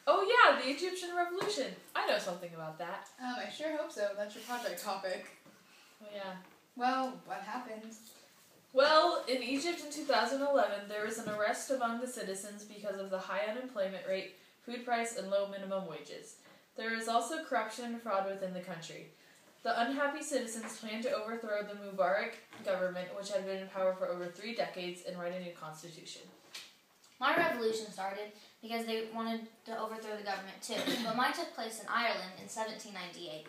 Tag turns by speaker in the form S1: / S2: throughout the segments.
S1: Oh yeah, the Egyptian Revolution. I know something about that.
S2: I sure hope so. That's your project topic.
S1: Oh yeah.
S2: Well, what happened?
S1: Well, in Egypt in 2011, there was an arrest among the citizens because of the high unemployment rate, food price, and low minimum wages. There is also corruption and fraud within the country. The unhappy citizens planned to overthrow the Mubarak government, which had been in power for over 3 decades, and write a new constitution.
S3: My revolution started because they wanted to overthrow the government too, but mine took place in Ireland in 1798.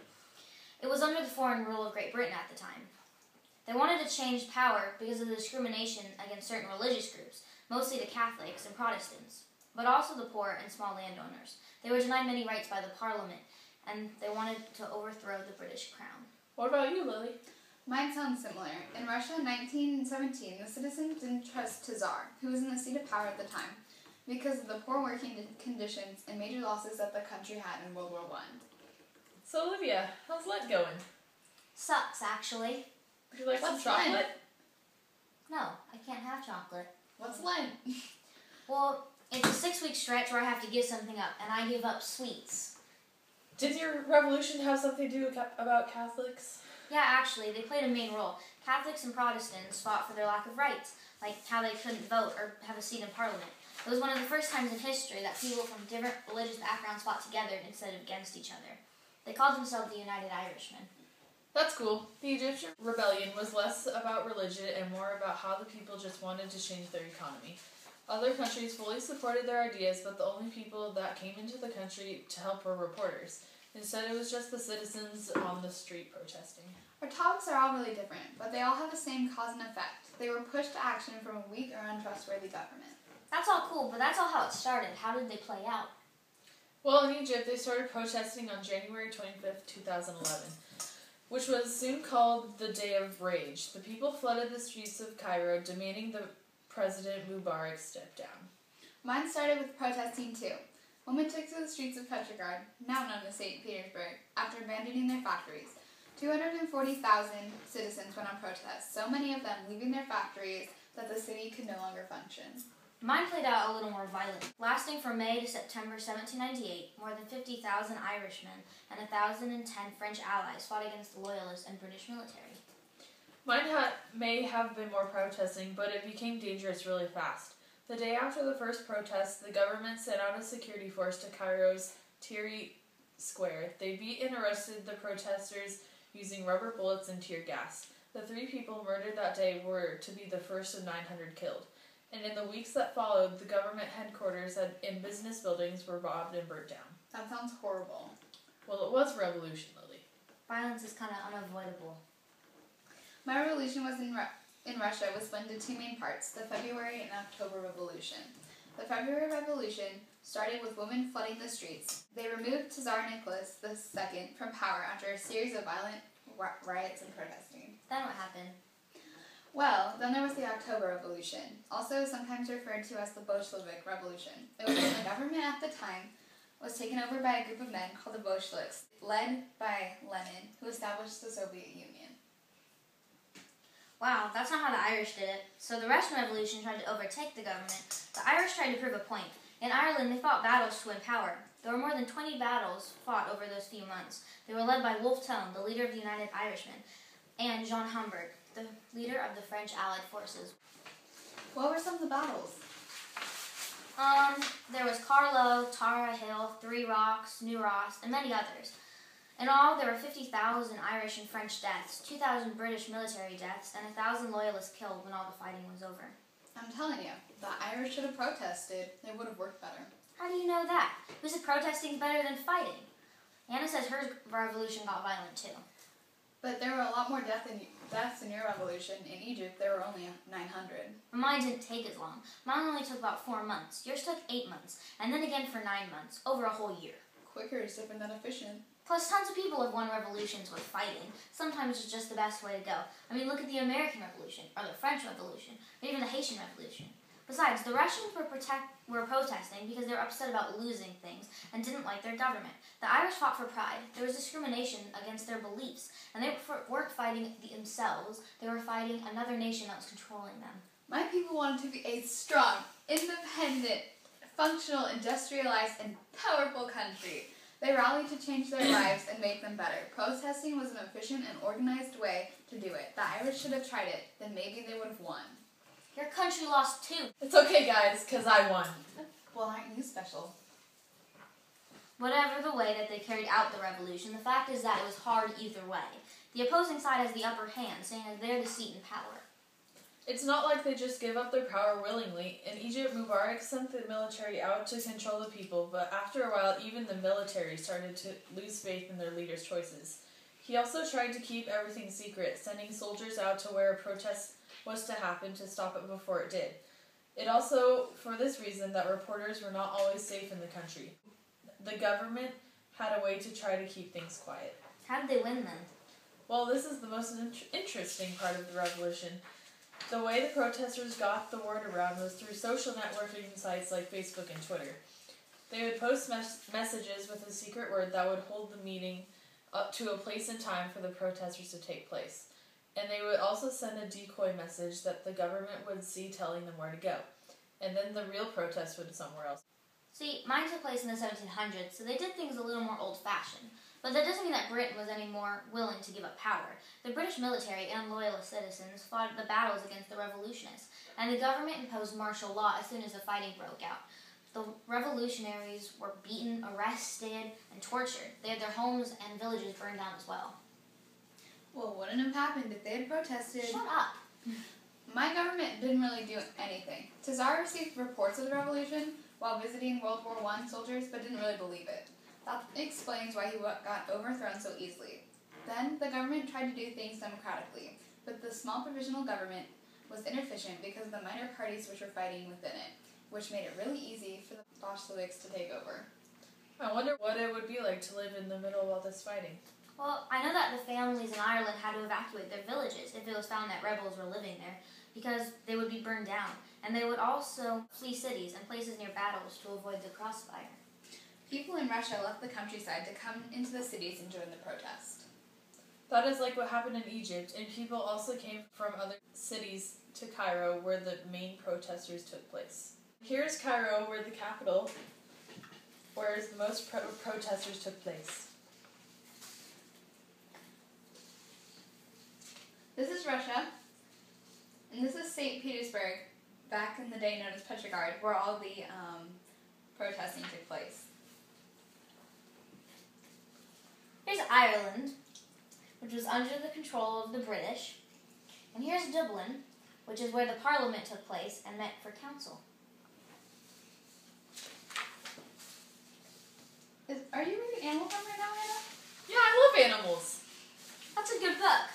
S3: It was under the foreign rule of Great Britain at the time. They wanted to change power because of the discrimination against certain religious groups, mostly the Catholics and Protestants, but also the poor and small landowners. They were denied many rights by the Parliament, and they wanted to overthrow the British crown.
S1: What about you, Lily?
S2: Mine sounds similar. In Russia in 1917, the citizens didn't trust Tsar, who was in the seat of power at the time, because of the poor working conditions and major losses that the country had in World War I.
S1: So Olivia, how's Lent going?
S3: Sucks, actually.
S1: Would you like some
S2: What's
S1: chocolate?
S2: Lent?
S3: No, I can't have chocolate.
S2: What's Lent?
S3: Well, it's a 6-week stretch where I have to give something up, and I give up sweets.
S1: Did your revolution have something to do about Catholics?
S3: Yeah, actually, they played a main role. Catholics and Protestants fought for their lack of rights, like how they couldn't vote or have a seat in Parliament. It was one of the first times in history that people from different religious backgrounds fought together instead of against each other. They called themselves the United Irishmen.
S1: That's cool. The Egyptian rebellion was less about religion and more about how the people just wanted to change their economy. Other countries fully supported their ideas, but the only people that came into the country to help were reporters. Instead, it was just the citizens on the street protesting.
S2: Our topics are all really different, but they all have the same cause and effect. They were pushed to action from a weak or untrustworthy government.
S3: That's all cool, but that's all how it started. How did they play out?
S1: Well, in Egypt, they started protesting on January 25th, 2011, which was soon called the Day of Rage. The people flooded the streets of Cairo, demanding the President Mubarak step down.
S2: Mine started with protesting too. Women took to the streets of Petrograd, now known as St. Petersburg, after abandoning their factories. 240,000 citizens went on protest, so many of them leaving their factories that the city could no longer function.
S3: Mine played out a little more violent. Lasting from May to September 1798, more than 50,000 Irishmen and 1,010 French allies fought against the Loyalists and British military.
S1: Mine may have been more protesting, but it became dangerous really fast. The day after the first protest, the government sent out a security force to Cairo's Tahrir Square. They beat and arrested the protesters using rubber bullets and tear gas. The 3 people murdered that day were to be the first of 900 killed. And in the weeks that followed, the government headquarters and business buildings were robbed and burnt down.
S2: That sounds horrible.
S1: Well, it was revolution, Lily.
S3: Violence is kind of unavoidable.
S2: My revolution was in Russia was split into 2 main parts, the February and October Revolution. The February Revolution started with women flooding the streets. They removed Tsar Nicholas II from power after a series of violent riots and protesting.
S3: Then what happened?
S2: Well, then there was the October Revolution, also sometimes referred to as the Bolshevik Revolution. It was when the government at the time was taken over by a group of men called the Bolsheviks, led by Lenin, who established the Soviet Union.
S3: Wow, that's not how the Irish did it. So the Russian Revolution tried to overtake the government. The Irish tried to prove a point. In Ireland, they fought battles to win power. There were more than 20 battles fought over those few months. They were led by Wolfe Tone, the leader of the United Irishmen, and Jean Humbert, the leader of the French Allied forces.
S2: What were some of the battles?
S3: There was Carlow, Tara Hill, Three Rocks, New Ross, and many others. In all, there were 50,000 Irish and French deaths, 2,000 British military deaths, and 1,000 Loyalists killed when all the fighting was over.
S2: I'm telling you, the Irish should have protested. It would have worked better.
S3: How do you know that? Who said protesting is better than fighting? Anna says her revolution got violent too.
S2: But there were a lot more deaths in your revolution. In Egypt, there were only 900.
S3: Mine didn't take as long. Mine only took about 4 months. Yours took 8 months, and then again for 9 months, over a whole year.
S2: Quicker is different than efficient.
S3: Plus, tons of people have won revolutions with fighting. Sometimes it's just the best way to go. I mean, look at the American Revolution, or the French Revolution, or even the Haitian Revolution. Besides, the Russians were protesting because they were upset about losing things and didn't like their government. The Irish fought for pride. There was discrimination against their beliefs, and they weren't fighting themselves. They were fighting another nation that was controlling them.
S2: My people wanted to be a strong, independent, functional, industrialized, and powerful country. They rallied to change their lives and make them better. Protesting was an efficient and organized way to do it. The Irish should have tried it, then maybe they would have won.
S3: Your country lost too.
S1: It's okay, guys, because I won.
S2: Well, aren't you special?
S3: Whatever the way that they carried out the revolution, the fact is that it was hard either way. The opposing side has the upper hand, saying that they're the seat in power.
S1: It's not like they just gave up their power willingly. In Egypt, Mubarak sent the military out to control the people, but after a while, even the military started to lose faith in their leaders' choices. He also tried to keep everything secret, sending soldiers out to where a protest was to happen to stop it before it did. It also, for this reason, that reporters were not always safe in the country. The government had a way to try to keep things quiet.
S3: How did they win then?
S1: Well, this is the most interesting part of the revolution. The way the protesters got the word around was through social networking sites like Facebook and Twitter. They would post messages with a secret word that would hold the meeting up to a place and time for the protesters to take place. And they would also send a decoy message that the government would see telling them where to go. And then the real protest would be somewhere else.
S3: See, mine took place in the 1700s, so they did things a little more old-fashioned. But that doesn't mean that Britain was any more willing to give up power. The British military and loyalist citizens fought the battles against the revolutionists, and the government imposed martial law as soon as the fighting broke out. The revolutionaries were beaten, arrested, and tortured. They had their homes and villages burned down as well.
S2: Well, wouldn't have happened if they had protested.
S3: Shut up!
S2: My government didn't really do anything. Tsar received reports of the revolution while visiting World War I soldiers, but didn't really believe it. That explains why he got overthrown so easily. Then, the government tried to do things democratically, but the small provisional government was inefficient because of the minor parties which were fighting within it, which made it really easy for the Bolsheviks to take over.
S1: I wonder what it would be like to live in the middle of all this fighting.
S3: Well, I know that the families in Ireland had to evacuate their villages if it was found that rebels were living there, because they would be burned down, and they would also flee cities and places near battles to avoid the crossfire.
S2: People in Russia left the countryside to come into the cities and join the protest.
S1: That is like what happened in Egypt, and people also came from other cities to Cairo where the main protesters took place. Here's Cairo, where the capital, where the most protesters took place.
S2: This is Russia, and this is St. Petersburg, back in the day known as Petrograd, where all the protesting took place.
S3: Here's Ireland, which was under the control of the British. And here's Dublin, which is where the Parliament took place and met for council.
S2: Are you reading Animal Farm right now, Hannah?
S1: Yeah, I love animals.
S3: That's a good book.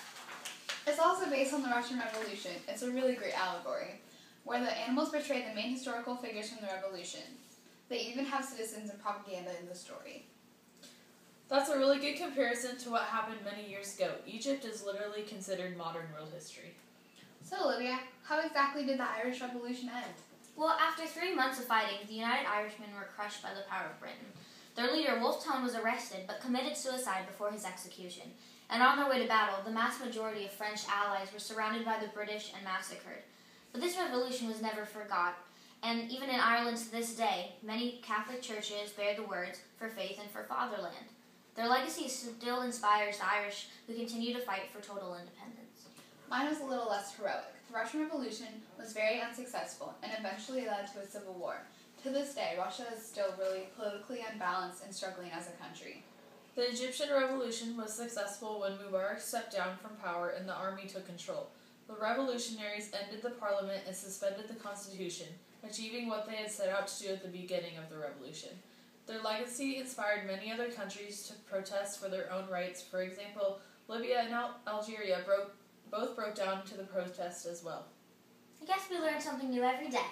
S2: It's also based on the Russian Revolution. It's a really great allegory, where the animals portray the main historical figures from the revolution. They even have citizens and propaganda in the story.
S1: That's a really good comparison to what happened many years ago. Egypt is literally considered modern world history.
S2: So, Olivia, how exactly did the Irish Revolution end?
S3: Well, after 3 months of fighting, the United Irishmen were crushed by the power of Britain. Their leader, Wolfe Tone, was arrested but committed suicide before his execution. And on their way to battle, the mass majority of French allies were surrounded by the British and massacred. But this revolution was never forgot, and even in Ireland to this day, many Catholic churches bear the words, "For faith and for fatherland." Their legacy still inspires the Irish who continue to fight for total independence.
S2: Mine was a little less heroic. The Russian Revolution was very unsuccessful and eventually led to a civil war. To this day, Russia is still really politically unbalanced and struggling as a country.
S1: The Egyptian Revolution was successful when Mubarak stepped down from power and the army took control. The revolutionaries ended the parliament and suspended the constitution, achieving what they had set out to do at the beginning of the revolution. Their legacy inspired many other countries to protest for their own rights. For example, Libya and Algeria both broke down to the protest as well.
S3: I guess we learn something new every day.